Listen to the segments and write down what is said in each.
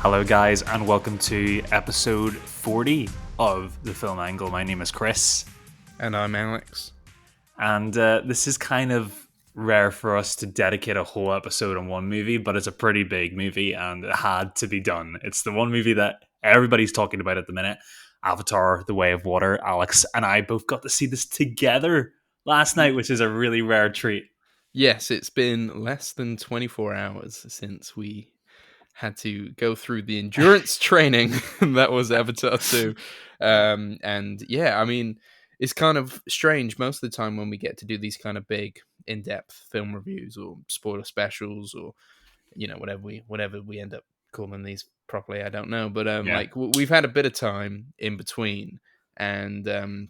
Hello, guys, and welcome to episode 40 of The Film Angle. My name is Kris. And I'm Alex. And this is kind of rare for us to dedicate a whole episode on one movie, but it's a pretty big movie and it had to be done. It's the one movie that everybody's talking about at the minute, Avatar: The Way of Water. Alex and I both got to see this together last night, which is a really rare treat. Yes, it's been less than 24 hours since we had to go through the endurance training that was Avatar 2. And yeah, I mean, it's kind of strange most of the time when we get to do these kind of big in-depth film reviews or spoiler specials or, whatever we end up calling these properly, I don't know. But we've had a bit of time in between, and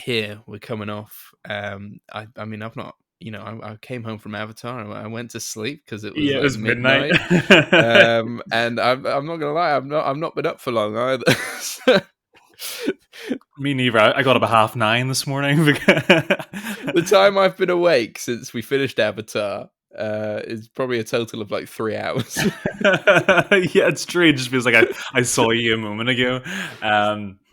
here we're coming off. I mean, I've not. I came home from Avatar. I went to sleep because it was It was midnight. And I'm not gonna lie, I've not been up for long either. Me neither. I got up at 9:30 this morning. The time I've been awake since we finished Avatar is probably a total of like 3 hours. Yeah, it's true. It just feels like I saw you a moment ago.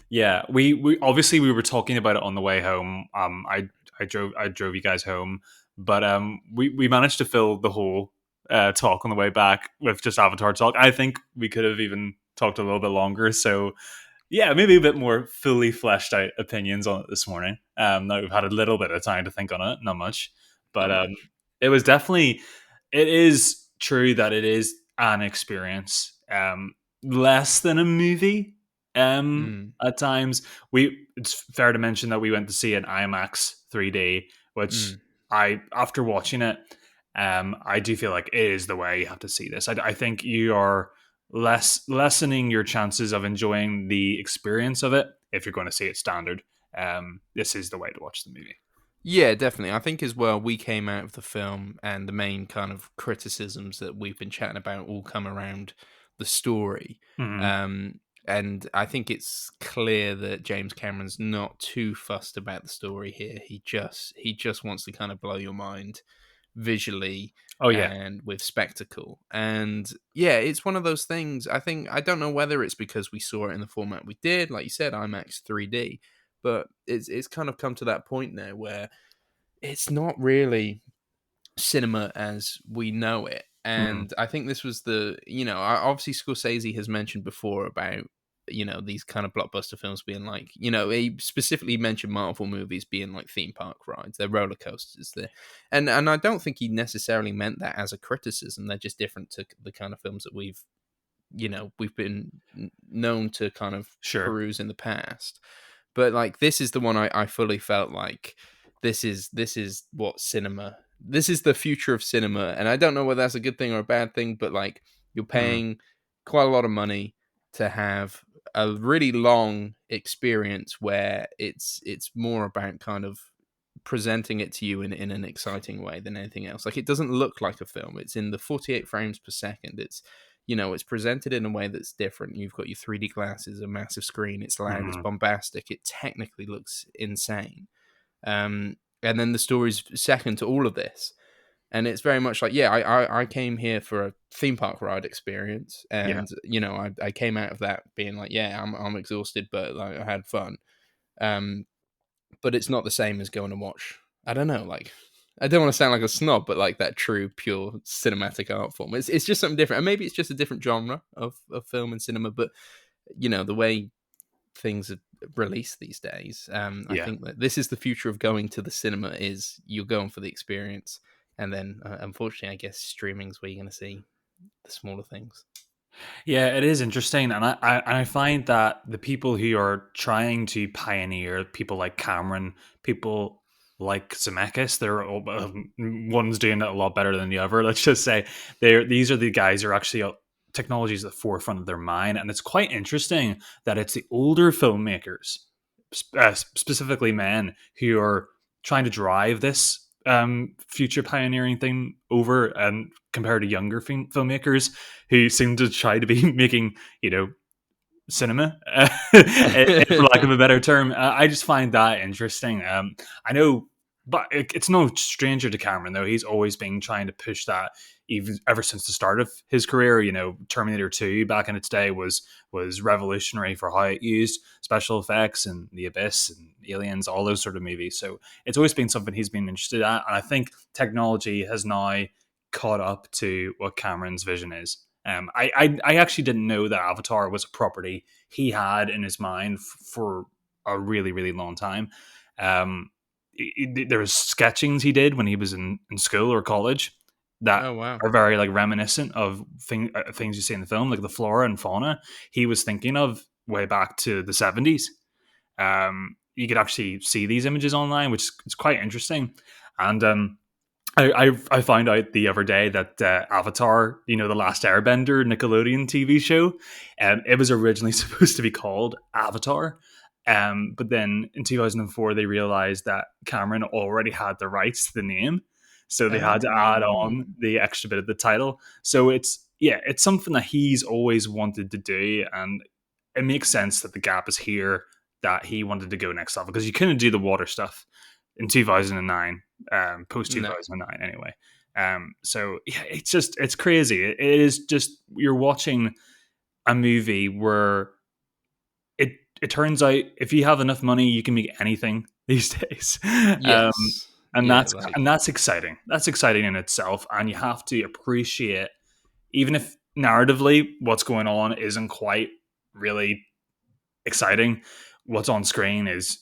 Yeah, we obviously we were talking about it on the way home. I drove you guys home, but we managed to fill the whole talk on the way back with just Avatar talk. I think we could have even talked a little bit longer. So yeah, maybe a bit more fully fleshed out opinions on it this morning. Now we've had a little bit of time to think on it, not much, but it was definitely. It is true that it is an experience, less than a movie. At times, it's fair to mention that we went to see an IMAX 3D, which after watching it, I do feel like it is the way you have to see this. I think you are lessening your chances of enjoying the experience of it if you're going to see it standard. This is the way to watch the movie. Yeah, definitely. I think as well, we came out of the film and the main kind of criticisms that we've been chatting about all come around the story. Mm-hmm. And I think it's clear that James Cameron's not too fussed about the story here. He just wants to kind of blow your mind visually and with spectacle. And yeah, it's one of those things. I don't know whether it's because we saw it in the format we did, like you said, IMAX 3D, but it's kind of come to that point now where it's not really cinema as we know it. And I think this was obviously Scorsese has mentioned before about, these kind of blockbuster films being like, he specifically mentioned Marvel movies being like theme park rides. They're roller coasters. And I don't think he necessarily meant that as a criticism. They're just different to the kind of films that we've been known to kind of peruse in the past. But like, this is the one I fully felt like this is what cinema. This is the future of cinema, and I don't know whether that's a good thing or a bad thing. But like, you're paying quite a lot of money to have a really long experience where it's more about kind of presenting it to you in an exciting way than anything else. Like, it doesn't look like a film. It's in the 48 frames per second. It's it's presented in a way that's different. You've got your 3D glasses, a massive screen. It's loud, it's bombastic. It technically looks insane. And then the story's second to all of this. And it's very much like, I came here for a theme park ride experience. And, I came out of that being like, I'm exhausted, but like, I had fun. But it's not the same as going to watch, I don't know, like, I don't want to sound like a snob, but like that true, pure cinematic art form. It's just something different. And maybe it's just a different genre of film and cinema, but, the way things are released these days, I think that this is the future of going to the cinema, is you're going for the experience. And then, unfortunately, I guess streaming's where you're going to see the smaller things. Yeah, it is interesting, and I find that the people who are trying to pioneer, people like Cameron, people like Zemeckis, they're all, one's doing it a lot better than the other. Let's just say these are the guys who are actually technologies at the forefront of their mind, and it's quite interesting that it's the older filmmakers, specifically men, who are trying to drive this future pioneering thing over, and compared to younger filmmakers who seem to try to be making cinema, for lack of a better term. I just find that interesting. I know, but it's no stranger to Cameron, though. He's always been trying to push that even ever since the start of his career. Terminator 2 back in its day was revolutionary for how it used special effects, and The Abyss and Aliens, all those sort of movies. So it's always been something he's been interested at, and I think technology has now caught up to what Cameron's vision is. I actually didn't know that Avatar was a property he had in his mind for a really, really long time. There was sketchings he did when he was in school or college that Oh wow. are very like reminiscent of things you see in the film, like the flora and fauna he was thinking of way back to the 70s. You could actually see these images online, which is quite interesting. And I found out the other day that Avatar, the Last Airbender Nickelodeon TV show, it was originally supposed to be called Avatar. But then in 2004, they realized that Cameron already had the rights to the name. So they had to add on Oh. the extra bit of the title. So it's something that he's always wanted to do. And it makes sense that the gap is here, that he wanted to go next level, because you couldn't do the water stuff in 2009, post No. 2009 anyway. So yeah, it's crazy. It is just, you're watching a movie where it turns out if you have enough money, you can make anything these days. Yes. And Yeah, that's like and that's exciting. That's exciting in itself, and you have to appreciate, even if narratively what's going on isn't quite really exciting, what's on screen is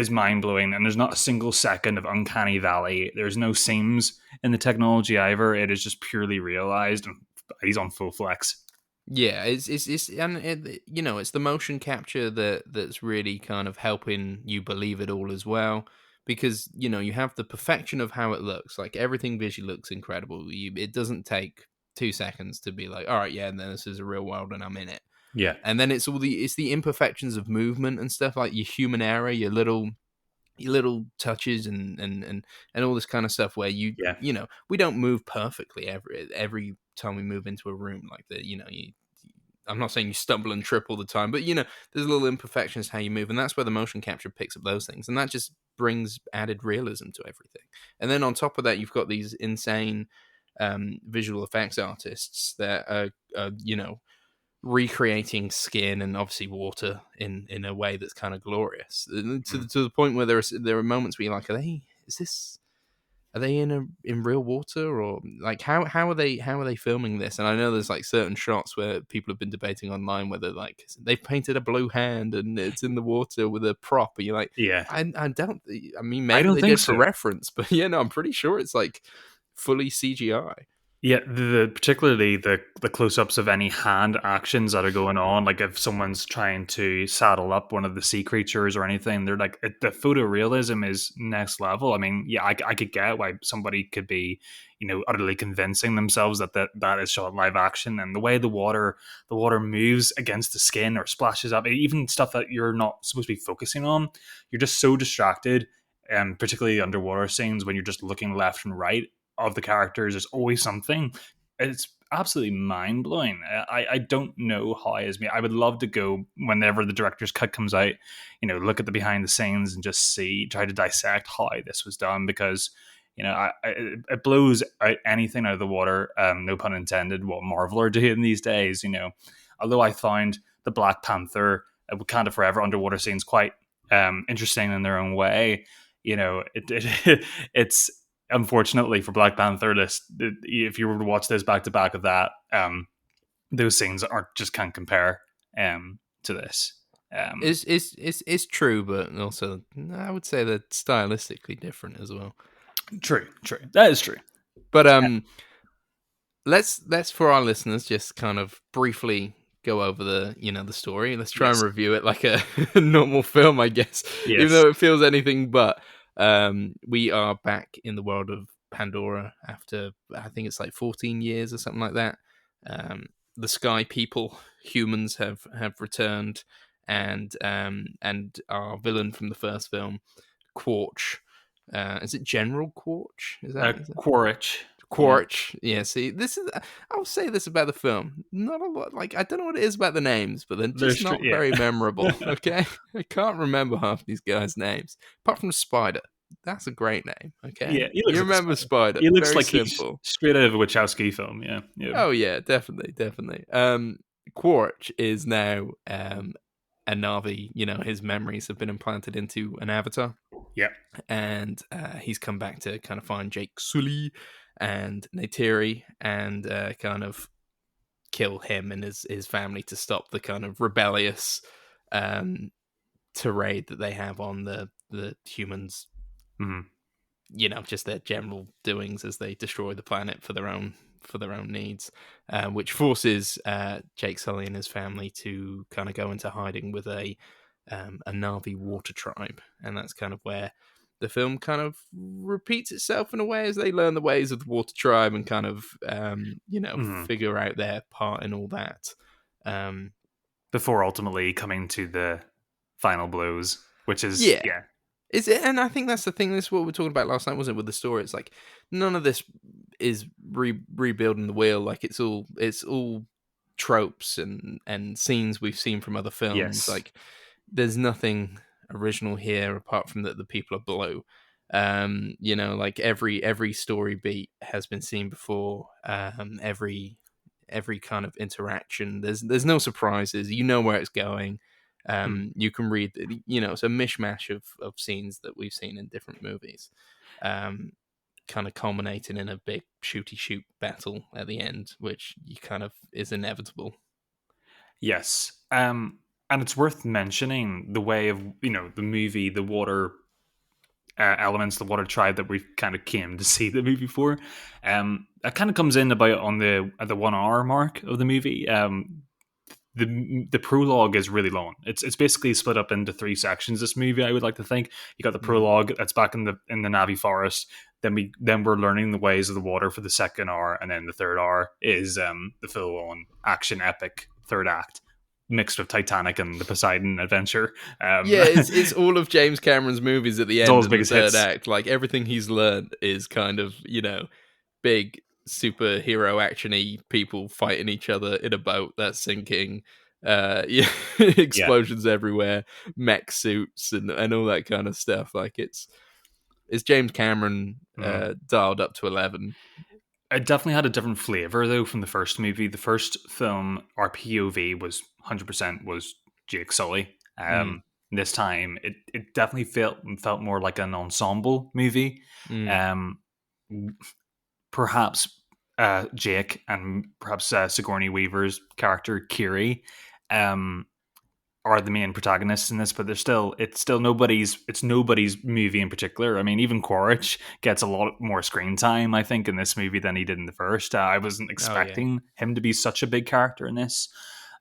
mind blowing, and there's not a single second of uncanny valley. There's no seams in the technology either. It is just purely realized, and he's on full flex. yeah, it's and it's the motion capture that's really kind of helping you believe it all as well, because you have the perfection of how it looks. Like everything visually looks incredible. It doesn't take 2 seconds to be like, all right, yeah, and then this is a real world and I'm in it. Yeah, And then it's the imperfections of movement and stuff, like your human error, your little touches and all this kind of stuff where yeah, we don't move perfectly every time we move into a room, like I'm not saying you stumble and trip all the time, but there's little imperfections how you move, and that's where the motion capture picks up those things, and that just brings added realism to everything. And then on top of that, you've got these insane visual effects artists that are recreating skin and obviously water in a way that's kind of glorious, to the point where there are moments where you're like, are they in real water, or like how are they filming this? And I know there's like certain shots where people have been debating online whether like they've painted a blue hand and it's in the water with a prop, and you're like, yeah. I mean, I maybe don't they think did for so. reference, but yeah, no, I'm pretty sure it's like fully CGI. Yeah, particularly the close ups of any hand actions that are going on. Like if someone's trying to saddle up one of the sea creatures or anything, they're like, the photorealism is next level. I mean, yeah, I could get why somebody could be, utterly convincing themselves that is shot live action, and the way the water moves against the skin or splashes up, even stuff that you're not supposed to be focusing on, you're just so distracted. Particularly underwater scenes when you're just looking left and right of the characters, there's always something. It's absolutely mind blowing. I don't know how it is me. I would love to go whenever the director's cut comes out, look at the behind the scenes and just try to dissect how this was done, because it blows out anything out of the water. No pun intended. What Marvel are doing these days, Although I found the Black Panther, Wakanda Forever underwater scenes quite interesting in their own way. It's unfortunately for Black Panther, if you were to watch this back to back of that, those scenes can't compare to this. It's true, but also I would say they're stylistically different as well. True, that is true. But let's for our listeners just kind of briefly go over the story. Let's try and Yes, review it like a normal film, I guess, even yes. though it feels anything but. We are back in the world of Pandora after, I think it's like 14 years or something like that. The Sky People, humans, have returned, and our villain from the first film, Quarch. Is it General Quarch? Is that Quaritch. Yeah, Quarch? Yeah. See, I'll say this about the film: not a lot. Like, I don't know what it is about the names, but they're just not yeah. very memorable. Okay, I can't remember half these guys' names apart from Spider. That's a great name. Yeah, Okay, he looks you like a remember spider. Spider? He looks Very like he's simple. straight out of a Wachowski film. Yeah, yeah. Oh yeah, definitely, definitely. Quaritch is now a Navi. You know, his memories have been implanted into an avatar, Yeah. and he's come back to kind of find Jake Sully and Neytiri and kind of kill him and his family to stop the kind of rebellious um, tirade that they have on the humans. Mm-hmm. You know, just their general doings as they destroy the planet for their own needs, which forces Jake Sully and his family to kind of go into hiding with a Navi water tribe, and that's kind of where the film kind of repeats itself in a way as they learn the ways of the water tribe and kind of Mm-hmm. figure out their part in all that. Um, Before ultimately coming to the final blows, which is yeah, yeah, is it? And I think that's the thing. This is what we were talking about last night, wasn't it? With the story, it's like none of this is rebuilding the wheel. Like it's all tropes and scenes we've seen from other films. yes. Like there's nothing original here apart from that the people are blue. Like every story beat has been seen before. Every kind of interaction. There's no surprises. You know where it's going. Mm. You can read, it's a mishmash of scenes that we've seen in different movies, kind of culminating in a big shooty shoot battle at the end, which you kind of is inevitable. Yes. And it's worth mentioning the way of the movie, the water elements, the water tribe that we kind of came to see the movie for. That kind of comes in about on the at the 1 hour mark of the movie. The prologue is really long. It's basically split up into three sections. This movie, I would like to think, you got the Mm. prologue that's back in the Navi forest. Then we're learning the ways of the water for the second hour, and then the third hour is the full on action epic third act mixed with Titanic and the Poseidon adventure. Yeah, it's all of James Cameron's movies at the It's all end his and the biggest third hits. act. Like everything he's learned is kind of big superhero actiony people fighting each other in a boat that's sinking. Yeah, Yeah. explosions everywhere, mech suits and all that kind of stuff. Like it's James Cameron Mhm. dialed up to 11. It definitely had a different flavor though from the first movie. The first film, our POV was 100% was Jake Sully. Mm, This time, it definitely felt more like an ensemble movie. mm. Um, Perhaps Jake and perhaps Sigourney Weaver's character Kiri um, are the main protagonists in this, but it's still nobody's movie in particular. I mean, even Quaritch gets a lot more screen time, I think, in this movie than he did in the first. I wasn't Oh yeah. expecting him to be such a big character in this.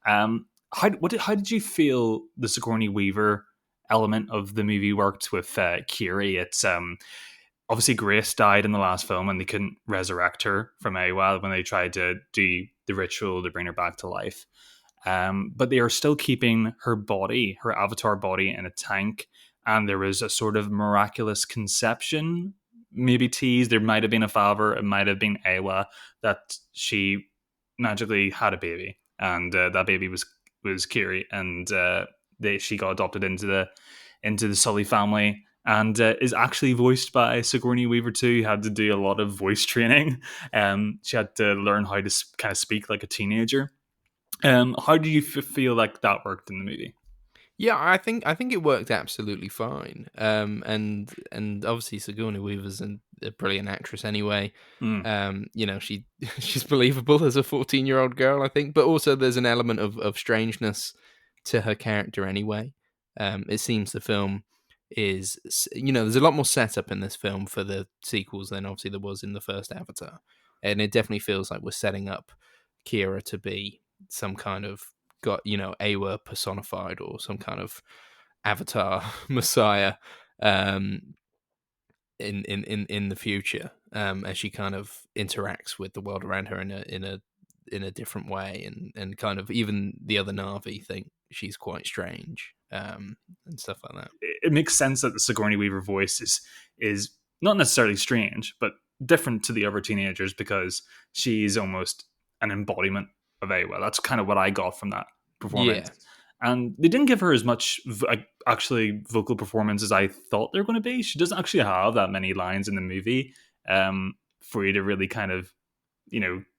How did you feel the Sigourney Weaver element of the movie worked with Kiri? It's obviously Grace died in the last film, and they couldn't resurrect her from Awa when they tried to do the ritual to bring her back to life. But they are still keeping her body, her avatar body, in a tank. And there was a sort of miraculous conception, maybe teased. There might have been a father, it might have been Awa, that she magically had a baby, and that baby was Kiri, and she got adopted into the Sully family. And is actually voiced by Sigourney Weaver too. Had to do a lot of voice training. She had to learn how to kind of speak like a teenager. How do you feel like that worked in the movie? Yeah, I think it worked absolutely fine. And obviously Sigourney Weaver's a brilliant actress anyway. Mm, She she's believable as a 14-year-old girl, I think, but also there's an element of strangeness to her character anyway. It seems the film there's a lot more setup in this film for the sequels than obviously there was in the first Avatar, and it definitely feels like we're setting up Kira to be some kind of got Awa personified or some kind of avatar messiah um in the future, as she kind of interacts with the world around her in a different way, and kind of even the other Navi think she's quite strange, and stuff like that. it makes sense that the Sigourney Weaver voice is not necessarily strange, but different to the other teenagers because she's almost an embodiment of Awa. That's kind of what I got from that Yeah. performance. and they didn't give her as much actually vocal performance as I thought they were going to be. She doesn't actually have that many lines in the movie for you to really kind of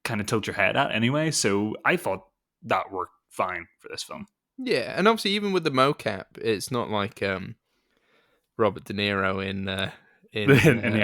kind of tilt your head at anyway. So I thought that worked fine for this film. Yeah, and obviously even with the mocap, it's not like Robert De Niro In The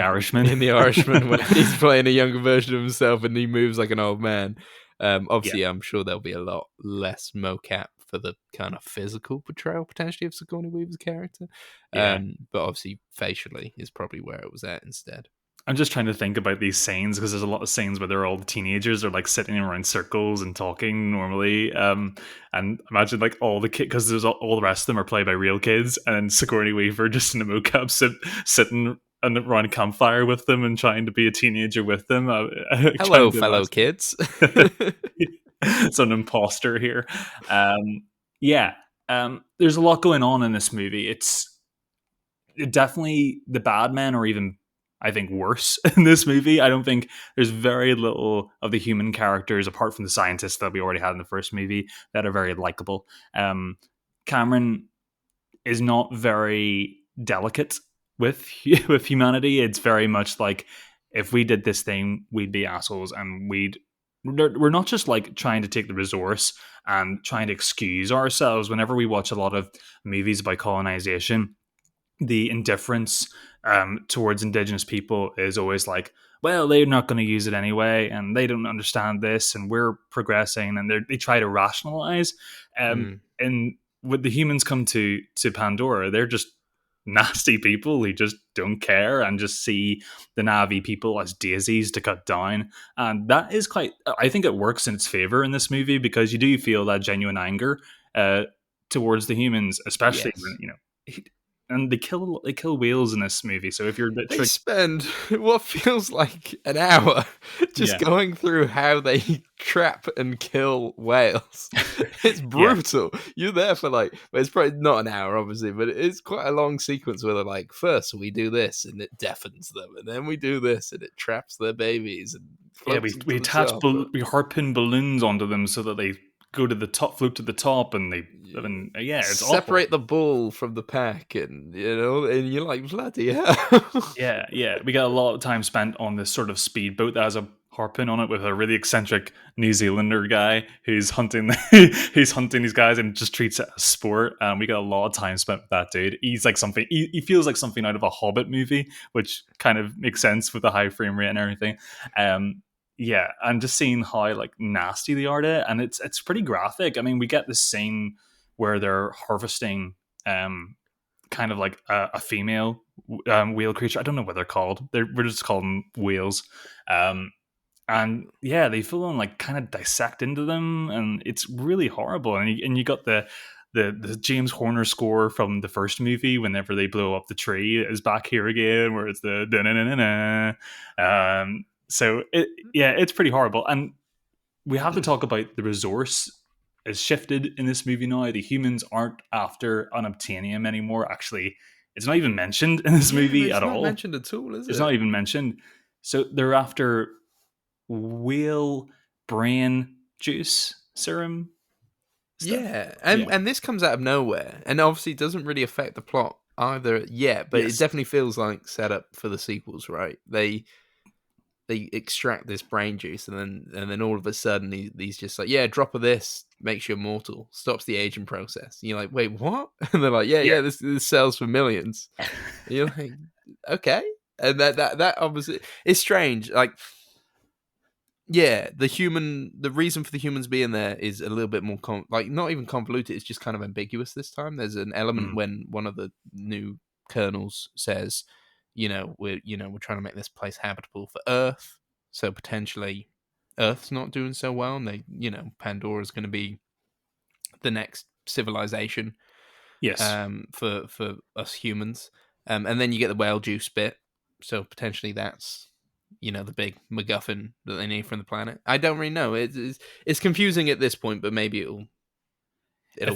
Irishman. in The Irishman, where he's playing a younger version of himself and he moves like an old man. Yeah. Obviously, I'm sure there'll be a lot less mocap for the kind of physical portrayal potentially of Sigourney Weaver's character. Yeah. But obviously, facially is probably where it was at instead. I'm just trying to think about these scenes because there's a lot of scenes where they're all the teenagers are like sitting around circles and talking normally. And imagine like all the kids, because there's all the rest of them are played by real kids, and then Sigourney Weaver just in a mocap sitting around a campfire with them and trying to be a teenager with them. Hello, fellow kids. It's an imposter here. Yeah, there's a lot going on in this movie. It's definitely the bad men are even, I think, worse in this movie. I don't think there's very little of the human characters apart from the scientists that we already had in the first movie that are very likable. Cameron is not very delicate with with humanity. It's very much like if we did this thing, we'd be assholes, and we're not just like trying to take the resource and trying to excuse ourselves. Whenever we watch a lot of movies about colonization, the indifference towards indigenous people is always like, well, they're not going to use it anyway, and they don't understand this, and we're progressing, and they try to rationalize. And when the humans come to Pandora, they're just nasty people who just don't care and just see the Na'vi people as daisies to cut down. And that is quite, I think it works in its favor in this movie because you do feel that genuine anger towards the humans, especially Yes. when, and they kill whales in this movie. So if you're a bit They spend what feels like an hour just going through how they trap and kill whales. It's brutal. You're there for well, it's probably not an hour, obviously, but it's quite a long sequence where they're like, first we do this and it deafens them, and then we do this and it traps their babies and we attach we harpoon balloons onto them so that they go to the top, float to the top, and it's separate awful. the bull from the pack, and and you're like, bloody hell. Yeah. We got a lot of time spent on this sort of speedboat that has a harpoon on it with a really eccentric New Zealander guy who's hunting these guys and just treats it as sport. We got a lot of time spent with that dude. He's like something. He feels like something out of a Hobbit movie, which kind of makes sense with the high frame rate and everything. Yeah, and just seeing how like nasty they are to it, and it's pretty graphic. I mean, we get this scene where they're harvesting kind of like a female whale creature. I don't know what they're called. We're just calling them whales. And yeah, they full on like kind of dissect into them, and it's really horrible. And you got the James Horner score from the first movie whenever they blow up the tree is back here again, where it's the so it's pretty horrible. And we have to talk about the resource is shifted in this movie now. The humans aren't after unobtainium anymore. Actually, it's not even mentioned in this movie at all. It's not mentioned at all, is it? It's not even mentioned. So they're after whale brain juice serum stuff. And this comes out of nowhere, and obviously doesn't really affect the plot either yet, but it definitely feels like set up for the sequels, right? They extract this brain juice, and then all of a sudden he's just like, yeah, drop of this makes you immortal, stops the aging process. And you're like, wait, what? And they're like, yeah, this sells for millions. And you're like, okay. And that obviously is strange. Like, yeah, the reason for the humans being there is a little bit more not even convoluted. It's just kind of ambiguous this time. There's an element when one of the new colonels says, we're trying to make this place habitable for Earth, so potentially Earth's not doing so well, and Pandora's going to be the next civilization. Yes. For us humans, and then you get the whale juice bit, so potentially that's the big MacGuffin that they need from the planet. I don't really know. It's confusing at this point, but maybe it'll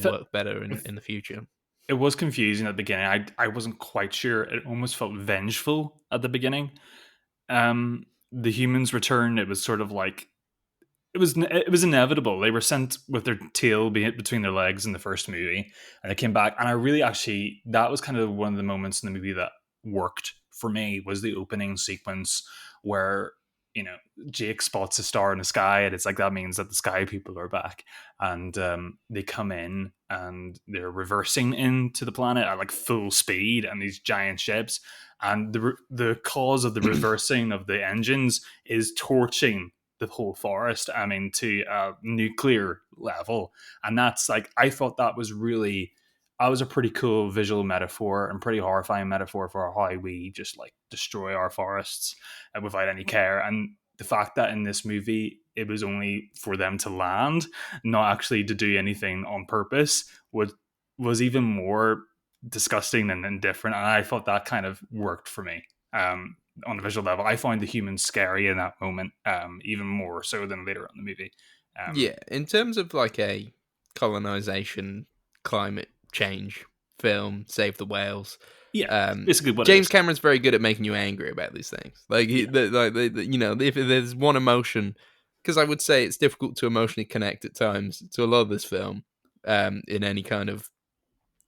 work better in the future. It was confusing at the beginning. I wasn't quite sure. It almost felt vengeful at the beginning. The humans return. It was sort of like it was inevitable. They were sent with their tail between their legs in the first movie, and they came back. And I really actually that was kind of one of the moments in the movie that worked for me was the opening sequence where Jake spots a star in the sky, and it's like that means that the sky people are back, and they come in and they're reversing into the planet at like full speed, and these giant ships, and the cause of the reversing of the engines is torching the whole forest. I mean, to a nuclear level, and that's like I thought that was really. That was a pretty cool visual metaphor and pretty horrifying metaphor for how we just like destroy our forests without any care. And the fact that in this movie it was only for them to land, not actually to do anything on purpose, was even more disgusting and indifferent. And I thought that kind of worked for me. On a visual level, I find the humans scary in that moment, even more so than later on in the movie. Yeah, in terms of like a colonization, climate change film, Save the Whales. Yeah, basically what it James is. Cameron's very good at making you angry about these things. Like, if there's one emotion, because I would say it's difficult to emotionally connect at times to a lot of this film, in any kind of,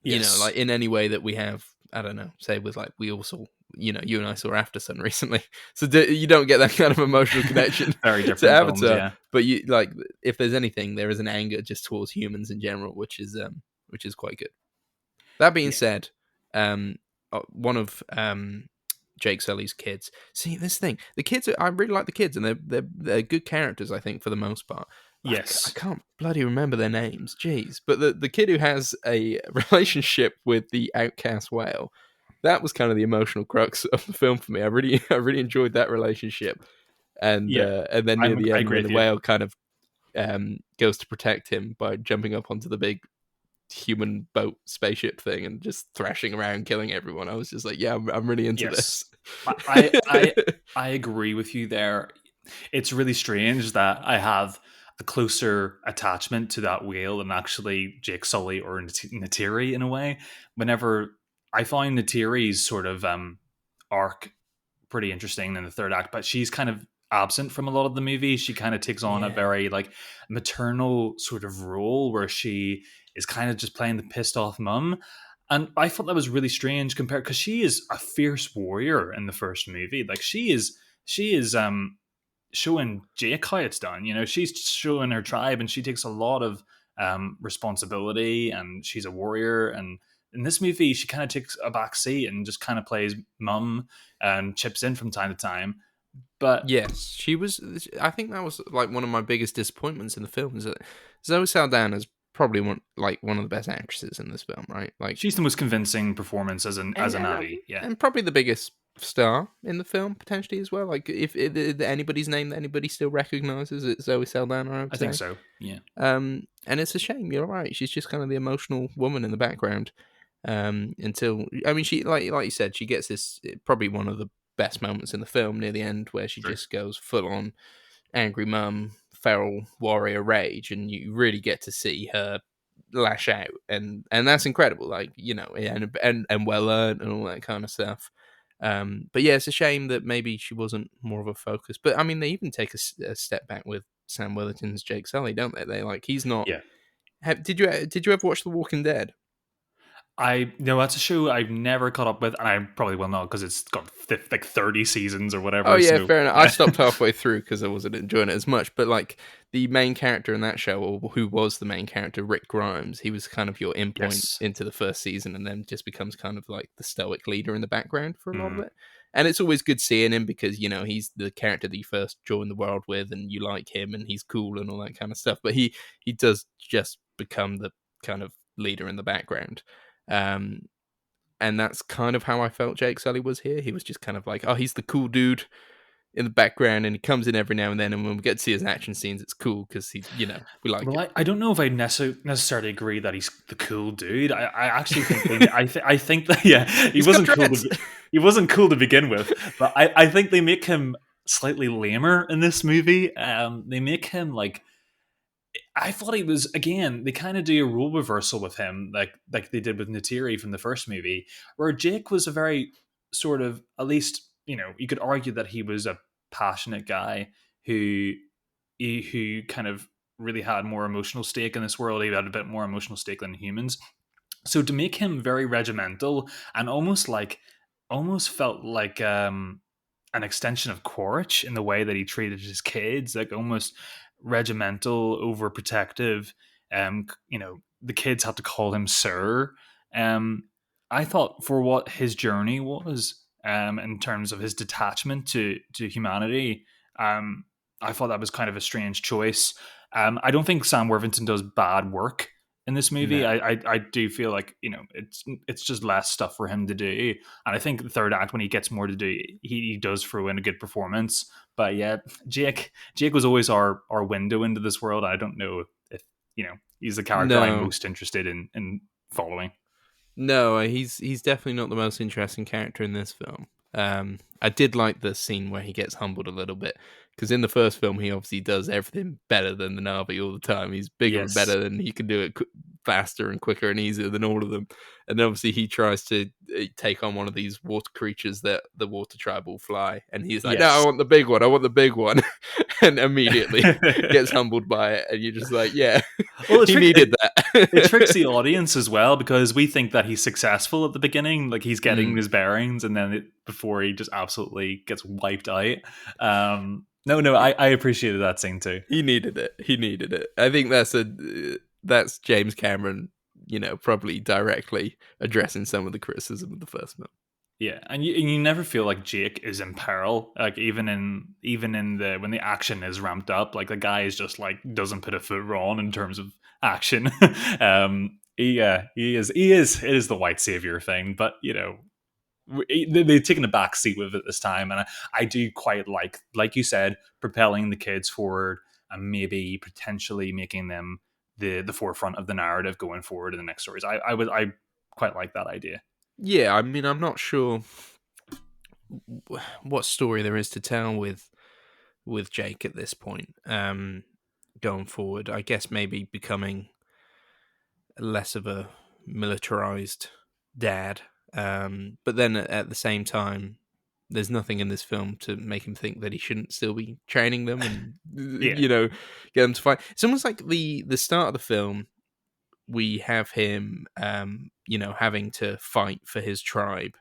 Yes. like in any way that we have. I don't know. Say with like we also, you and I saw After Sun recently, so you don't get that kind of emotional connection Very to different films, Avatar. yeah. But you like, if there's anything, there is an anger just towards humans in general, which is quite good. That being Yeah. said, one of Jake Sully's kids. See, this thing, the kids. I really like the kids, and they're good characters. I think for the most part. Yes. I can't bloody remember their names. Jeez, but the kid who has a relationship with the outcast whale, that was kind of the emotional crux of the film for me. I really enjoyed that relationship, and Yeah. then near the I end agree when the with you. whale kind of goes to protect him by jumping up onto the big human boat spaceship thing and just thrashing around killing everyone. I was just like, yeah, I'm really into Yes. this. I agree with you there. It's really strange that I have a closer attachment to that whale than actually Jake Sully or Natiri in a way. Whenever I find Natiri's sort of arc pretty interesting in the third act, but she's kind of absent from a lot of the movie. She kind of takes on a Yeah. very like maternal sort of role where she is kind of just playing the pissed off mum. And I thought that was really strange compared because she is a fierce warrior in the first movie. Like she is showing Jake how it's done. She's showing her tribe and she takes a lot of responsibility and she's a warrior. And in this movie, she kind of takes a back seat and just kind of plays mum and chips in from time to time. But Yes, she was. I think that was like one of my biggest disappointments in the film is that Zoe Saldana is probably one of the best actresses in this film, right? Like, she's the most convincing performance as an and as a and, Navi. Yeah, and probably the biggest star in the film potentially as well. Like, if anybody's name that anybody still recognizes, it's Zoe Saldana, I would I think say. so. Yeah. And it's a shame. You're right. She's just kind of the emotional woman in the background. Until, I mean, she like you said, she gets this probably one of the best moments in the film near the end where she True. just goes full on angry mum, feral warrior rage, and you really get to see her lash out, and that's incredible. Like, and well earned and all that kind of stuff. But yeah, it's a shame that maybe she wasn't more of a focus. But I mean, they even take a step back with Sam Worthington's Jake Sully, don't they? They like he's not. Yeah. Did you ever watch The Walking Dead? I know that's a show I've never caught up with, and I probably will not because it's got like 30 seasons or Oh whatever. yeah, So fair enough. I yeah. stopped halfway through because I wasn't enjoying it as much. But like the main character in that show, or who was the main character, Rick Grimes, he was kind of your in point Yes. into the first season, and then just becomes kind of like the stoic leader in the background for a lot of Mm. it. And it's always good seeing him because he's the character that you first join the world with, and you like him, and he's cool and all that kind of stuff. But he does just become the kind of leader in the background. Um, and that's kind of how I felt Jake Sully was here. He was just kind of like, oh, he's the cool dude in the background, and he comes in every now and then. And when we get to see his action scenes, it's cool because we like Well, it. I don't know if I necessarily agree that he's the cool dude. I actually think I think that yeah, He's got dreads. he wasn't cool to begin with, but I think they make him slightly lamer in this movie. They make him like I thought he was again. They kind of do a role reversal with him, like they did with Natiri from the first movie, where Jake was a very sort of at least you could argue that he was a passionate guy who who kind of really had more emotional stake in this world. He had a bit more emotional stake than humans. So to make him very regimental and almost felt like an extension of Quaritch in the way that he treated his kids, like almost regimental, overprotective. The kids had to call him sir. I thought for what his journey was, in terms of his detachment to humanity, I thought that was kind of a strange choice. I don't think Sam Worthington does bad work in this movie. No. I do feel like it's just less stuff for him to do, and I think the third act when he gets more to do, he does throw in a good performance. But yeah, Jake was always our window into this world. I don't know if he's the character I'm No. most interested in following. No, he's definitely not the most interesting character in this film. I did like the scene where he gets humbled a little bit, because in the first film he obviously does everything better than the Na'vi all the time. He's bigger and Yes. better, and he can do it faster and quicker and easier than all of them. And obviously he tries to take on one of these water creatures that the water tribe will fly, and he's like, "No, I Yes. want the big one. I want the big one," and immediately gets humbled by it. And you're just like, "Yeah, Well, he needed that." it tricks the audience as well, because we think that he's successful at the beginning, like he's getting his bearings, and then before he just absolutely gets wiped out. No, I appreciated that scene too. He needed it. He needed it. I think that's James Cameron, probably directly addressing some of the criticism of the first film. Yeah, and you never feel like Jake is in peril. Like even in the when the action is ramped up, like the guy is just like doesn't put a foot wrong in terms of action. He is it is the white savior thing, but they've taken a back seat with it this time, and I do quite like you said, propelling the kids forward and maybe potentially making them the forefront of the narrative going forward in the next stories. I quite like that idea. Yeah, I mean, I'm not sure what story there is to tell with Jake at this point. Going forward, I guess maybe becoming less of a militarized dad. But then at the same time, there's nothing in this film to make him think that he shouldn't still be training them and Yeah. get them to fight. It's almost like the start of the film. We have him, having to fight for his tribe,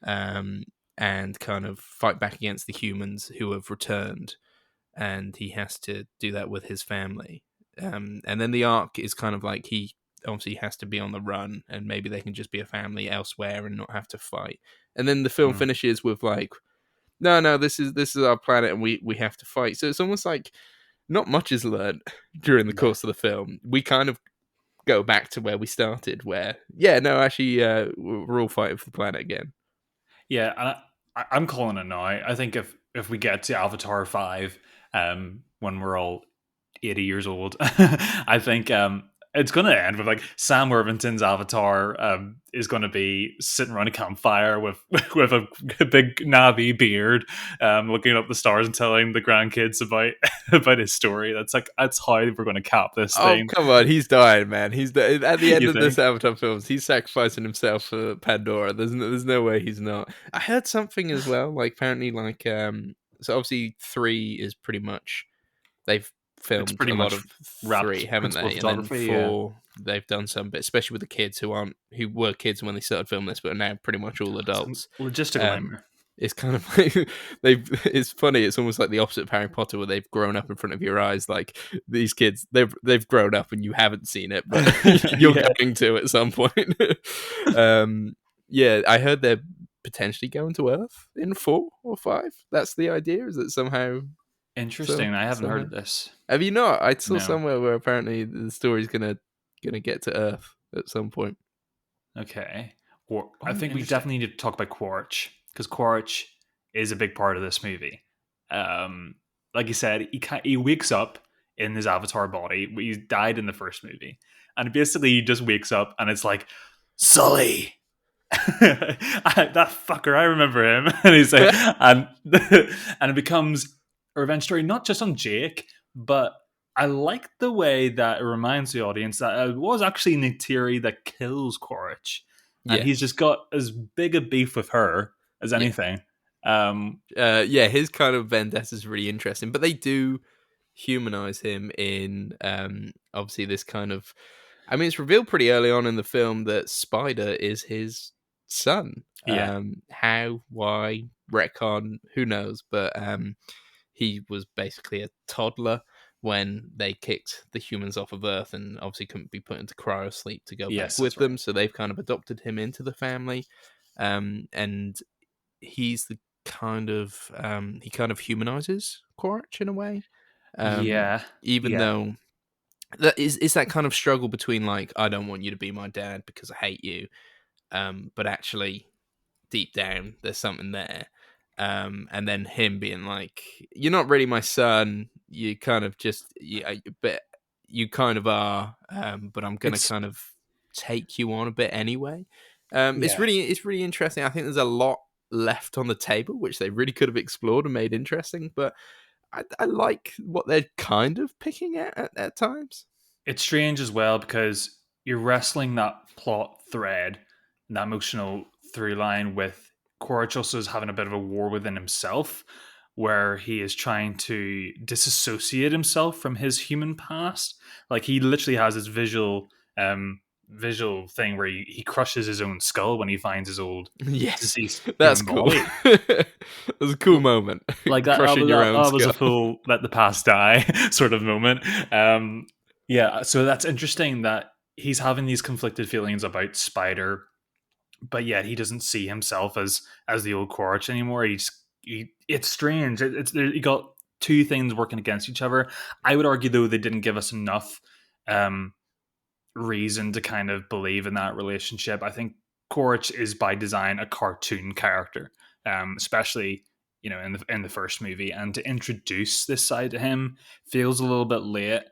and kind of fight back against the humans who have returned, and he has to do that with his family. And then the arc is kind of like he obviously has to be on the run, and maybe they can just be a family elsewhere and not have to fight. And then the film finishes with like, no, this is our planet, and we have to fight. So it's almost like not much is learned during the course of the film. We kind of go back to where we started, where actually we're all fighting for the planet again. Yeah, and I'm calling it now. I think if we get to Avatar 5, when we're all 80 years old, I think it's going to end with like Sam Worthington's Avatar is going to be sitting around a campfire with with a big Navi beard, looking up the stars and telling the grandkids about about his story. That's how we're going to cap this thing. Come on, he's dying, man. He's at the end You of think? this Avatar films. He's sacrificing himself for Pandora. There's no way he's not. I heard something as well. Like apparently, like so obviously 3 is pretty much they've It's filmed pretty a lot much of wrapped 3, haven't principal they? And then photography. 4, they've done some bit, especially with the kids who were kids when they started filming this, but are now pretty much all adults. Logistical nightmare. It's kind of like it's funny. It's almost like the opposite of Harry Potter, where they've grown up in front of your eyes. Like these kids, they've grown up and you haven't seen it, but you're going to at some point. I heard they're potentially going to Earth in 4 or 5. That's the idea. Is it somehow Interesting. I haven't heard somehow? of this. Have you not? I saw No. somewhere where apparently the story's gonna get to Earth at some point. Okay. I think we Interesting. definitely need to talk about Quaritch, because Quaritch is a big part of this movie. Like you said, he wakes up in his avatar body. He died in the first movie, and basically he just wakes up, and it's like Sully. That fucker, I remember him. And he's like, and it becomes a revenge story, not just on Jake, but I like the way that it reminds the audience that it was actually Neytiri that kills Quaritch, and Yeah. he's just got as big a beef with her as anything. His kind of vendetta is really interesting, but they do humanize him in obviously this kind of. I mean, it's revealed pretty early on in the film that Spider is his son. Yeah. How, why, retcon, who knows? But he was basically a toddler when they kicked the humans off of Earth and obviously couldn't be put into cryo sleep to go back Yes, with that's right. them. So they've kind of adopted him into the family. And he's the kind of he kind of humanizes Quaritch in a way. Yeah. Even Yeah. though that is that kind of struggle between like, I don't want you to be my dad because I hate you, but actually deep down there's something there. And then him being like, you're not really my son, you kind of just, yeah, but you kind of are, but I'm gonna It's kind of take you on a bit anyway. yeah. It's really interesting. I think there's a lot left on the table which they really could have explored and made interesting, but I like what they're kind of picking at times. It's strange as well because you're wrestling that plot thread, that emotional through line with Quaritch also is having a bit of a war within himself, where he is trying to disassociate himself from his human past. Like he literally has this visual thing where he crushes his own skull when he finds his old Yes, deceased that's human cool. body. That was a cool moment. Like Crushing your own that was a skull. full let the past die sort of moment. Yeah, so that's interesting that he's having these conflicted feelings about Spider, but yet he doesn't see himself as the old Quaritch anymore. It's strange. You got two things working against each other. I would argue though they didn't give us enough um, reason to kind of believe in that relationship. I think Quaritch is by design a cartoon character, especially in the first movie, and to introduce this side to him feels a little bit late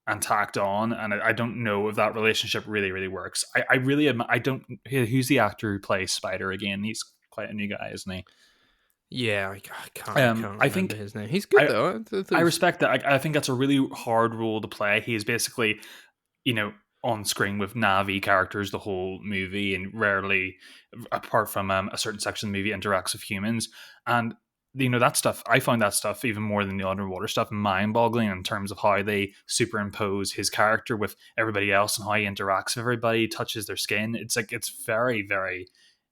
and tacked on, and I don't know if that relationship really works. I really I don't. Who's the actor who plays Spider again? He's quite a new guy, isn't he? Yeah, I can't I remember think his name. He's good I though. I thought it I was- respect that. I think that's a really hard role to play. He is basically you know, on screen with Navi characters the whole movie, and rarely, apart from a certain section of the movie, interacts with humans. And that stuff, I found that stuff even more than the underwater stuff mind-boggling in terms of how they superimpose his character with everybody else and how he interacts with everybody, touches their skin. It's like it's very, very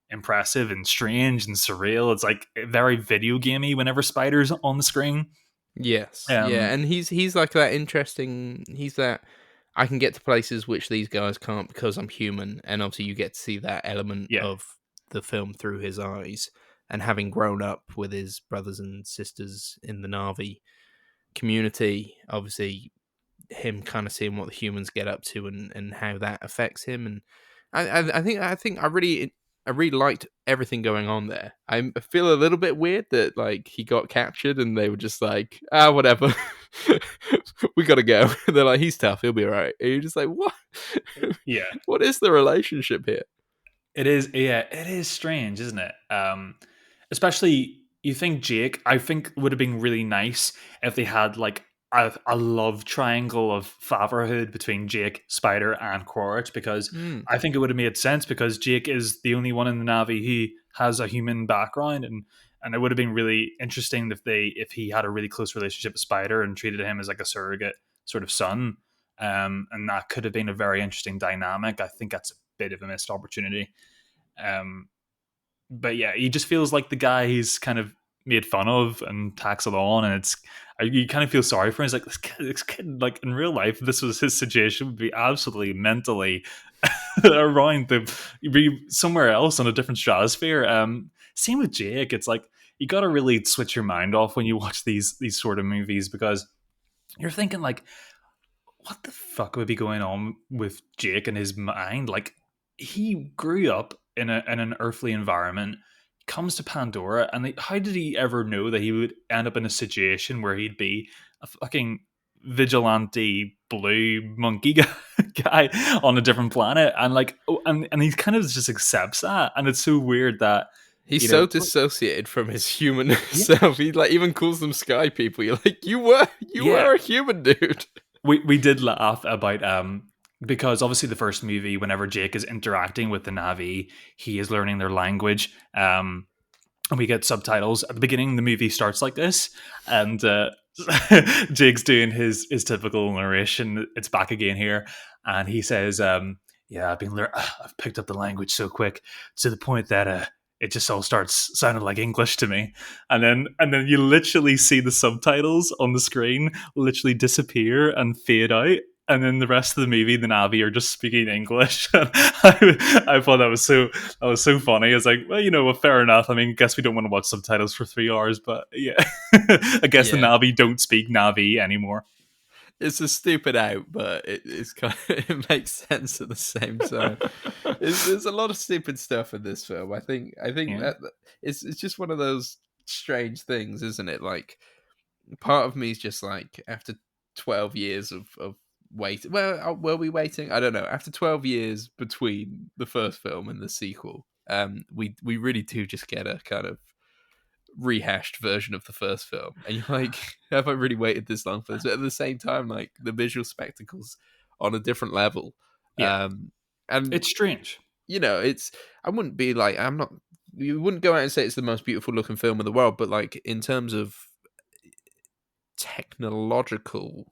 impressive and strange and surreal. It's like very video gamey whenever Spider's on the screen. yes, yeah, Um, and he's like that interesting. He's that I can get to places which these guys can't because I'm human, and obviously you get to see that element yeah, of the film through his eyes. And having grown up with his brothers and sisters in the Navi community, obviously him kind of seeing what the humans get up to and how that affects him. And I think I really liked everything going on there. I feel a little bit weird that like he got captured and they were just like, ah, whatever, we gotta go. They're like, he's tough, he'll be alright. And you're just like, what? yeah. What is the relationship here? It is, yeah, it is strange, isn't it? Especially you think Jake, I think would have been really nice if they had like a love triangle of fatherhood between Jake, Spider, and Quaritch, because Mm, I think it would have made sense because Jake is the only one in the Navi who has a human background, and it would have been really interesting if he had a really close relationship with Spider and treated him as like a surrogate sort of son. And that could have been a very interesting dynamic. I think that's a bit of a missed opportunity. Um, but yeah, he just feels like the guy he's kind of made fun of and tax it on, and you kind of feel sorry for him. He's like this kid, like in real life, if this was his situation, would be absolutely mentally around to be somewhere else on a different stratosphere. Same with Jake. It's like you got to really switch your mind off when you watch these sort of movies because you're thinking like what the fuck would be going on with Jake in his mind? Like he grew up in an earthly environment, comes to Pandora, and how did he ever know that he would end up in a situation where he'd be a fucking vigilante blue monkey guy on a different planet? And like, and he kind of just accepts that, and it's so weird that he's you so know, dissociated from his human yeah, self. He like even calls them sky people. You're like, you yeah, were a human, dude. we did laugh about because obviously the first movie, whenever Jake is interacting with the Navi, he is learning their language. And we get subtitles at the beginning. The movie starts like this, and Jake's doing his typical narration. It's back again here, and he says, "Yeah, I've picked up the language so quick to the point that it just all starts sounding like English to me." And then you literally see the subtitles on the screen literally disappear and fade out. And then the rest of the movie, the Navi are just speaking English. I thought that was so funny. It's like, well, fair enough. I mean, I guess we don't want to watch subtitles for 3 hours, but yeah, I guess the Yeah, Navi don't speak Navi anymore. it's a stupid out, but it's kind of, it makes sense at the same time. There's a lot of stupid stuff in this film. I think Yeah, that it's just one of those strange things, isn't it? Like part of me is just like after 12 years of wait. Well, were we waiting? I don't know. After 12 years between the first film and the sequel, we really do just get a kind of rehashed version of the first film, and you're like, have I really waited this long for this? But at the same time, like the visual spectacles on a different level, yeah, um, and it's strange. it's I wouldn't be like I'm not. You wouldn't go out and say it's the most beautiful looking film in the world, but like in terms of technological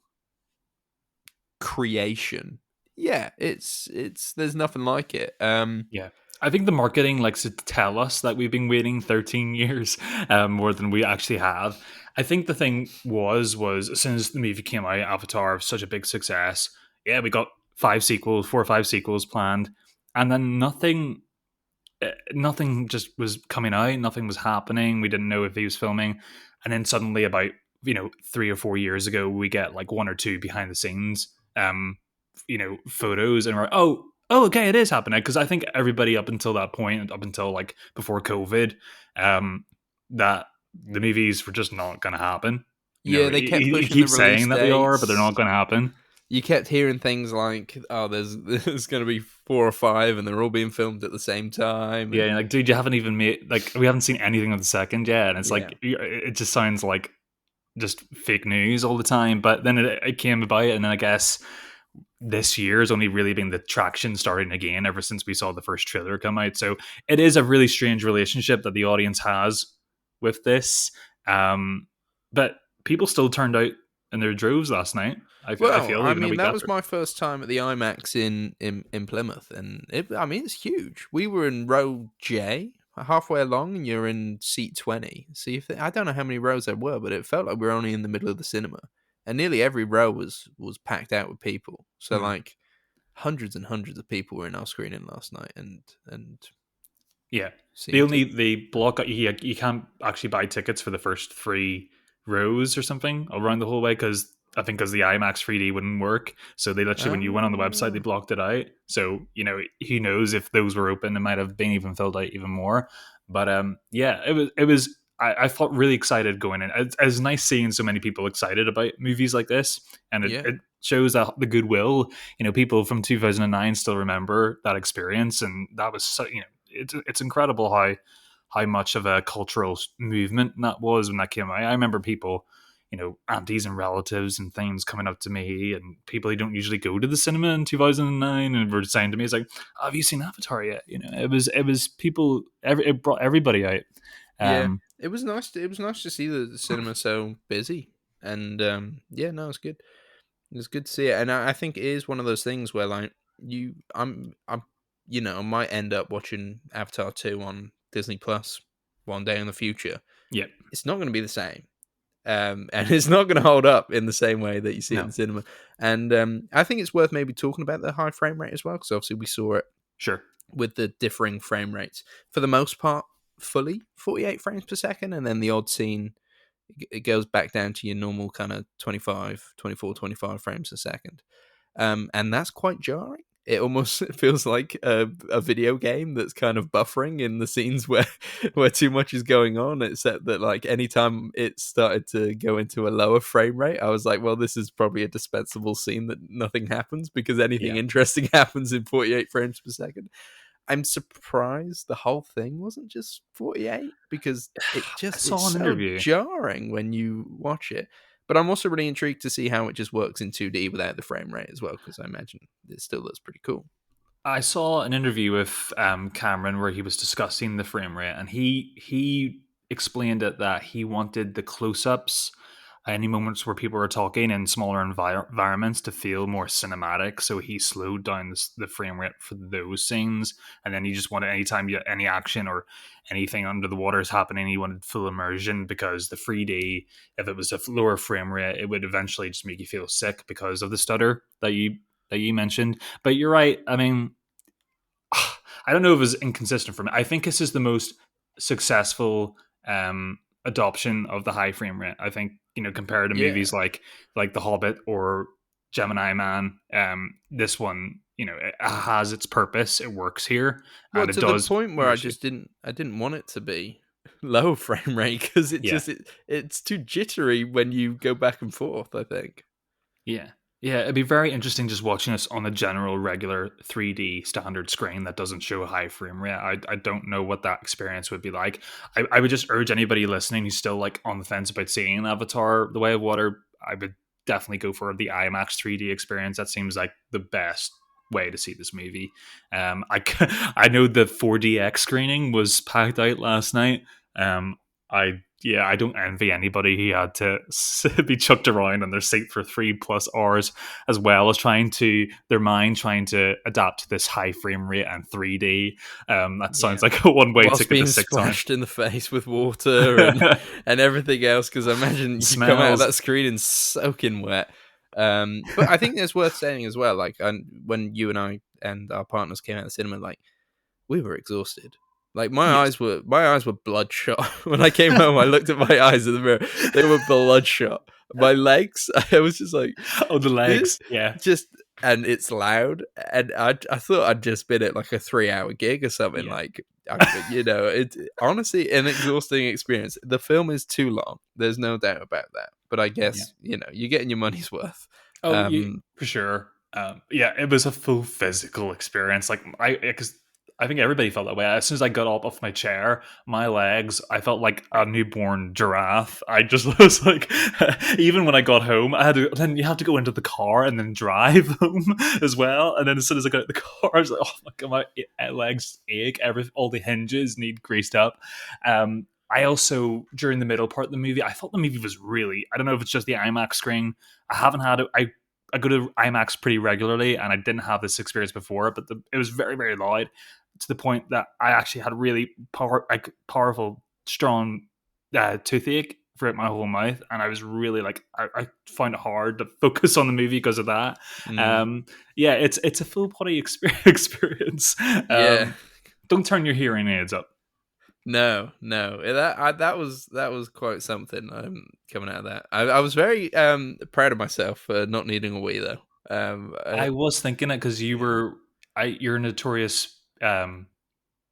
creation, yeah, it's there's nothing like it. Yeah. I think the marketing likes to tell us that we've been waiting 13 years more than we actually have. I think the thing was as soon as the movie came out, Avatar was such a big success. Yeah, we got 4 or 5 sequels planned, and then nothing just was coming out. Nothing was happening. We didn't know if he was filming, and then suddenly, about 3 or 4 years ago, we get like one or two behind the scenes, photos, and we're like, oh, okay, it is happening. Because I think everybody up until that point, up until like before COVID, that the movies were just not going to happen. yeah, they kept He pushing the keeps release saying that they are, but they're not dates. going to happen. You kept hearing things like, "Oh, there's going to be 4 or 5, and they're all being filmed at the same time." Yeah, And like, dude, you haven't even made like we haven't seen anything of the second yet, and it's yeah, like it just sounds like just fake news all the time. But then it came about, and then I guess this year has only really been the traction starting again ever since we saw the first trailer come out. So it is a really strange relationship that the audience has with this. But people still turned out in their droves last night. I well, feel I even a mean, week that was after. my first time at the IMAX in Plymouth, and I mean, it's huge. We were in row J, halfway along, and you're in seat 20. So I don't know how many rows there were, but it felt like we were only in the middle of the cinema, and nearly every row was packed out with people. So Hmm. like hundreds and hundreds of people were in our screening last night, and Yeah, they seemed to. only they block out. You can't actually buy tickets for the first 3 rows or something around the whole way because I think because the IMAX 3D wouldn't work. So they literally, when you went on the website, they Ah, blocked it out. So who knows if those were open, it might have been even filled out even more. But yeah, it was. I felt really excited going in. It's nice seeing so many people excited about movies like this, and it, yeah. it shows that the goodwill. People from 2009 still remember that experience, and that was it's incredible how much of a cultural movement that was when that came out. I remember people, aunties and relatives and things coming up to me, and people who don't usually go to the cinema in 2009, and were saying to me, "It's like, have you seen Avatar yet?" It was people. It brought everybody out. Yeah, Um, it was nice. It was nice to see the cinema so busy, and yeah, no, it's good. It's good to see it, and I think it is one of those things where like I'm, might end up watching Avatar 2 on Disney Plus one day in the future. yeah, It's not going to be the same, and it's not going to hold up in the same way that you see it in no, the cinema. And I think it's worth maybe talking about the high frame rate as well, because obviously we saw it sure, with the differing frame rates. For the most part, fully 48 frames per second, and then the odd scene, it goes back down to your normal kind of 25, 24, 25 frames a second. And that's quite jarring. It almost feels like a video game that's kind of buffering in the scenes where too much is going on. Except that like anytime it started to go into a lower frame rate, I was like, well, this is probably a dispensable scene that nothing happens because anything yeah. interesting happens in 48 frames per second. I'm surprised the whole thing wasn't just 48 because I it's saw an so interview. jarring when you watch it. But I'm also really intrigued to see how it just works in 2D without the frame rate as well, because I imagine it still looks pretty cool. I saw an interview with Cameron where he was discussing the frame rate, and he explained it that he wanted the close-ups any moments where people were talking in smaller environments to feel more cinematic. So he slowed down the frame rate for those scenes, and then he just wanted anytime you any action or anything under the water is happening, he wanted full immersion because the 3D, if it was a lower frame rate, it would eventually just make you feel sick because of the stutter that you mentioned. But you're right. I mean, I don't know if it's inconsistent for me. I think this is the most successful adoption of the high frame rate. I think, compared to Yeah. movies like The Hobbit or Gemini Man, this one, it has its purpose. It works here, Well, and it to the does point where immerse you. I didn't want it to be low frame rate because Yeah, it's too jittery when you go back and forth, I think. yeah. Yeah, it'd be very interesting just watching this on a general, regular 3D standard screen that doesn't show a high frame rate. I don't know what that experience would be like. I would just urge anybody listening who's still like on the fence about seeing Avatar: The Way of Water. I would definitely go for the IMAX 3D experience. That seems like the best way to see this movie. I know the 4DX screening was packed out last night. I don't envy anybody who had to be chucked around on their seat for 3+ hours, as well as their mind trying to adapt to this high frame rate and 3D. That sounds Yeah. like a one way Whilst ticket to being sick time. splashed in the face with water and everything else, because I imagine you come out of Smells. that screen and soaking wet. But I think it's worth saying as well, like, when you and I and our partners came out of the cinema, like, we were exhausted. Like, Yes. my eyes were bloodshot. When I came home, I looked at my eyes in the mirror. They were bloodshot. My legs, I was just like, Oh, the this legs. Yeah. just, and it's loud. And I thought I'd just been at like a 3 hour gig or something. Yeah. Like, it's honestly an exhausting experience. The film is too long. There's no doubt about that. But I Yeah. guess, you're getting your money's worth. Oh, yeah, for sure. Yeah, it was a full physical experience. Like because I think everybody felt that way. As soon as I got up off my chair, my legs, I felt like a newborn giraffe. I just was like, even when I got home, I had to. Then you have to go into the car and then drive home as well. And then as soon as I got out the car, I was like, oh my god, my legs ache. All the hinges need greased up. I also, during the middle part of the movie, I thought the movie was really. I don't know if it's just the IMAX screen. I haven't had it. I go to IMAX pretty regularly, and I didn't have this experience before. But it was very, very loud to the point that I actually had really powerful, strong toothache throughout my whole mouth, and I was really like I found it hard to focus on the movie because of that. Mm, Yeah, it's a full body experience. yeah. Don't turn your hearing aids up. No, no. That was quite something. Coming out of that, I was very proud of myself for not needing a Wii though. I was thinking it because Yeah. you're a notorious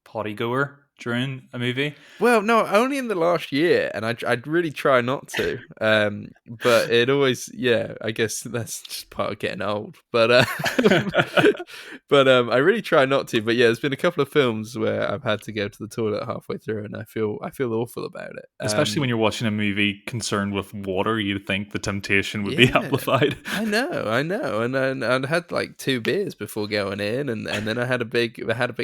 potty goer during a movie. Well, no, only in the last year, and I'd really try not to. But it always, yeah, I guess that's just part of getting old. But but I really try not to. But yeah, there's been a couple of films where I've had to go to the toilet halfway through, and I feel awful about it. Especially when you're watching a movie concerned with water, you'd think the temptation would be Yeah, amplified. I know, and I had like 2 beers before going in, and then I had a big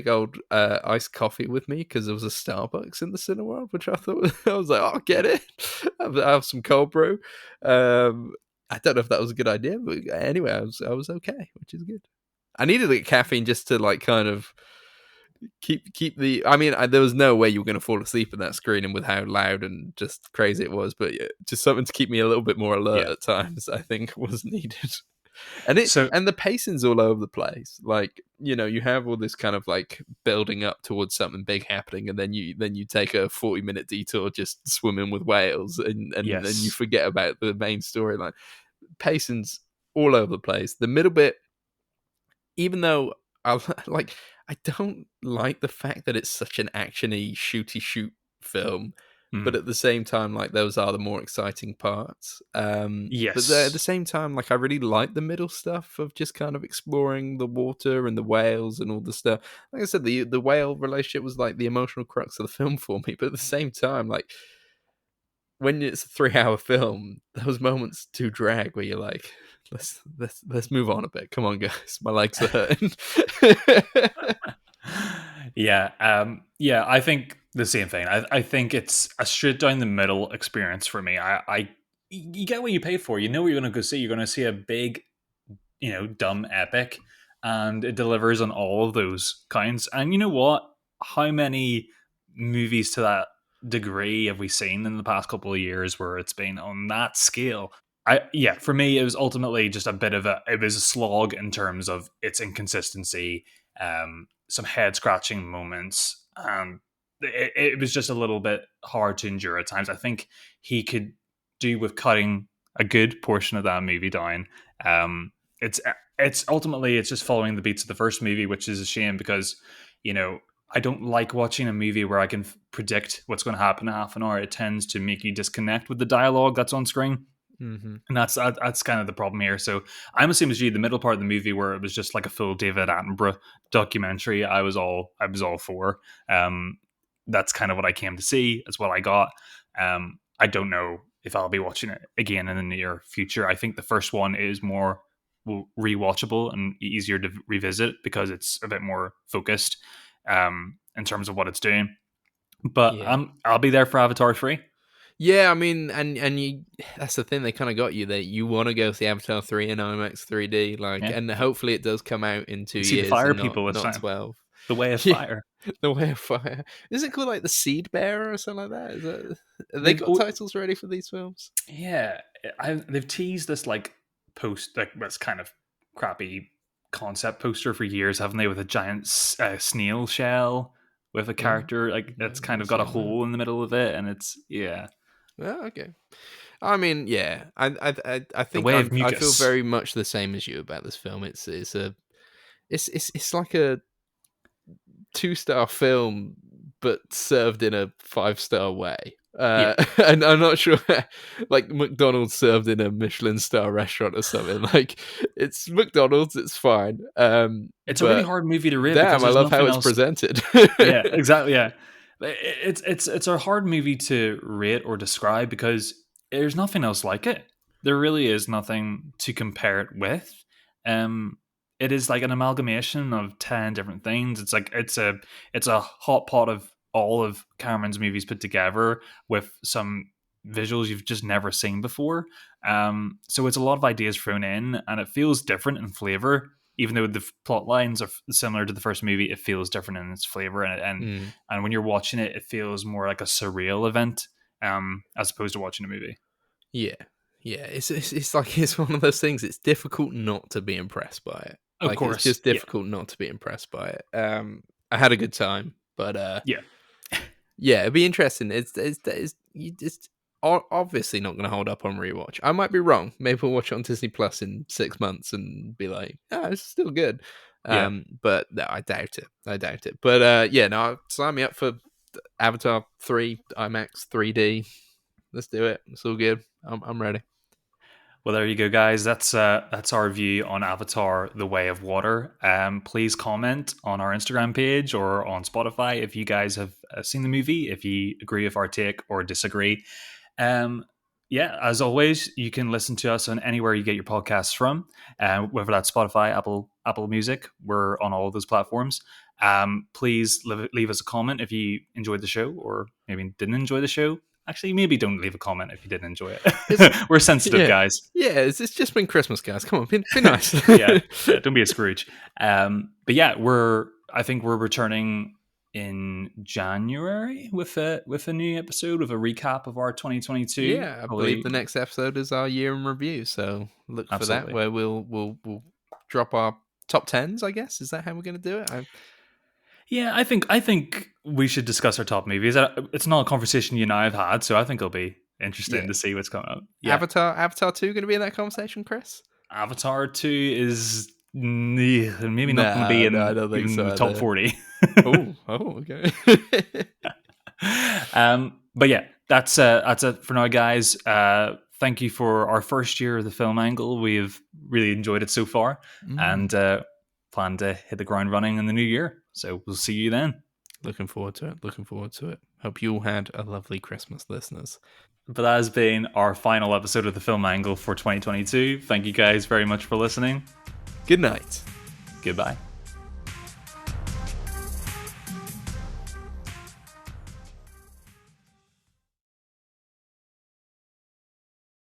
old iced coffee with me because there was a Starbucks in the Cineworld, which I thought I was like, oh, get it, I have some cold brew. I don't know if that was a good idea, but anyway, I was okay, which is good. I needed the caffeine just to like kind of keep the. I mean, there was no way you were going to fall asleep in that screening with how loud and just crazy it was, but yeah, just something to keep me a little bit more alert Yeah. at times, I think was needed. So And the pacing's all over the place. Like, you have all this kind of like building up towards something big happening, and then you take a 40-minute detour just swimming with whales, and then you yes, forget about the main storyline. Pacing's all over the place. The middle bit, even though I like, I don't like the fact that it's such an actiony, shooty shoot film, but mm, at the same time, like those are the more exciting parts. But at the yes, same time, like I really like the middle stuff of just kind of exploring the water and the whales and all the stuff. Like I said, the whale relationship was like the emotional crux of the film for me. But at the same time, like when it's a 3 hour film, those moments do drag where you're like, let's move on a bit. Come on, guys, my legs are hurting. yeah, yeah. I think the same thing. I think it's a straight down the middle experience for me. you get what you pay for. You know what you're going to go see. You're going to see a big, dumb epic, and it delivers on all of those kinds. And you know what? How many movies to that degree have we seen in the past couple of years where it's been on that scale? For me, it was ultimately just it was a slog in terms of its inconsistency, some head scratching moments. It was just a little bit hard to endure at times. I think he could do with cutting a good portion of that movie down. It's ultimately it's just following the beats of the first movie, which is a shame because I don't like watching a movie where I can predict what's going to happen in half an hour. It tends to make you disconnect with the dialogue that's on screen. Mm-hmm. And that's kind of the problem here. So I'm the same as you. The middle part of the movie where it was just like a full David Attenborough documentary, I was all for. That's kind of what I came to see. That's what I got. I don't know if I'll be watching it again in the near future. I think the first one is more rewatchable and easier to revisit because it's a bit more focused in terms of what it's doing. But I'll be there for Avatar 3. Yeah, I mean, and you, that's the thing, they kind of got you that you want to go see Avatar 3 in IMAX 3D, and hopefully it does come out in 2 years. See the fire people not 12. The Way of Fire. The Way of Fire. Is it called like The Seed Bearer or something like that? Have they got titles ready for these films? Yeah, they've teased this like post, like this kind of crappy concept poster for years, haven't they? With a giant snail shell with a character that's kind of got a hole in the middle of it, and it's Oh, okay. I mean, yeah, I think I feel very much the same as you about this film. It's like a 2-star film, but served in a 5-star way. And I'm not sure, like McDonald's served in a Michelin star restaurant or something. Like it's McDonald's, it's fine. It's a really hard movie to rate. Damn, I love how it's presented. Yeah, exactly. Yeah, it's a hard movie to rate or describe because there's nothing else like it. There really is nothing to compare it with. It is like an amalgamation of 10 different things. It's like it's a hot pot of all of Cameron's movies put together with some visuals you've just never seen before. So it's a lot of ideas thrown in, and it feels different in flavor. Even though the plot lines are similar to the first movie, it feels different in its flavor, and when you're watching it, it feels more like a surreal event, as opposed to watching a movie. Yeah, it's like it's one of those things. It's difficult not to be impressed by it. Of course, it's just difficult not to be impressed by it. I had a good time, but it'd be interesting. It's obviously not going to hold up on rewatch. I might be wrong. Maybe we'll watch it on Disney Plus in 6 months and be like, it's still good. But no, I doubt it. But no, sign me up for Avatar 3 IMAX 3D. Let's do it. It's all good. I'm ready. Well, there you go, guys. That's our view on Avatar: The Way of Water. Please comment on our Instagram page or on Spotify if you guys have seen the movie, if you agree with our take or disagree. As always, you can listen to us on anywhere you get your podcasts from, whether that's Spotify, Apple Music. We're on all of those platforms. Please leave us a comment if you enjoyed the show or maybe didn't enjoy the show. Actually, maybe don't leave a comment if you didn't enjoy it. We're sensitive guys. Yeah, it's just been Christmas, guys. Come on, be nice. Don't be a Scrooge. But yeah, I think we're returning in January with a new episode, with a recap of our 2022. Yeah, I believe the next episode is our year in review. So look for that, where we'll drop our top 10s. I guess, is that how we're going to do it? Yeah, I think we should discuss our top movies. It's not a conversation you and I have had, so I think it'll be interesting to see what's coming up. Yeah. Avatar 2 going to be in that conversation, Chris? Avatar 2 is maybe not going to be in the top 40. Okay. But yeah, that's it for now, guys. Thank you for our first year of the Film Angle. We've really enjoyed it so far, and plan to hit the ground running in the new year. So we'll see you then. Looking forward to it. Hope you all had a lovely Christmas, listeners. But that has been our final episode of the Film Angle for 2022. Thank you guys very much for listening. Good night. Goodbye.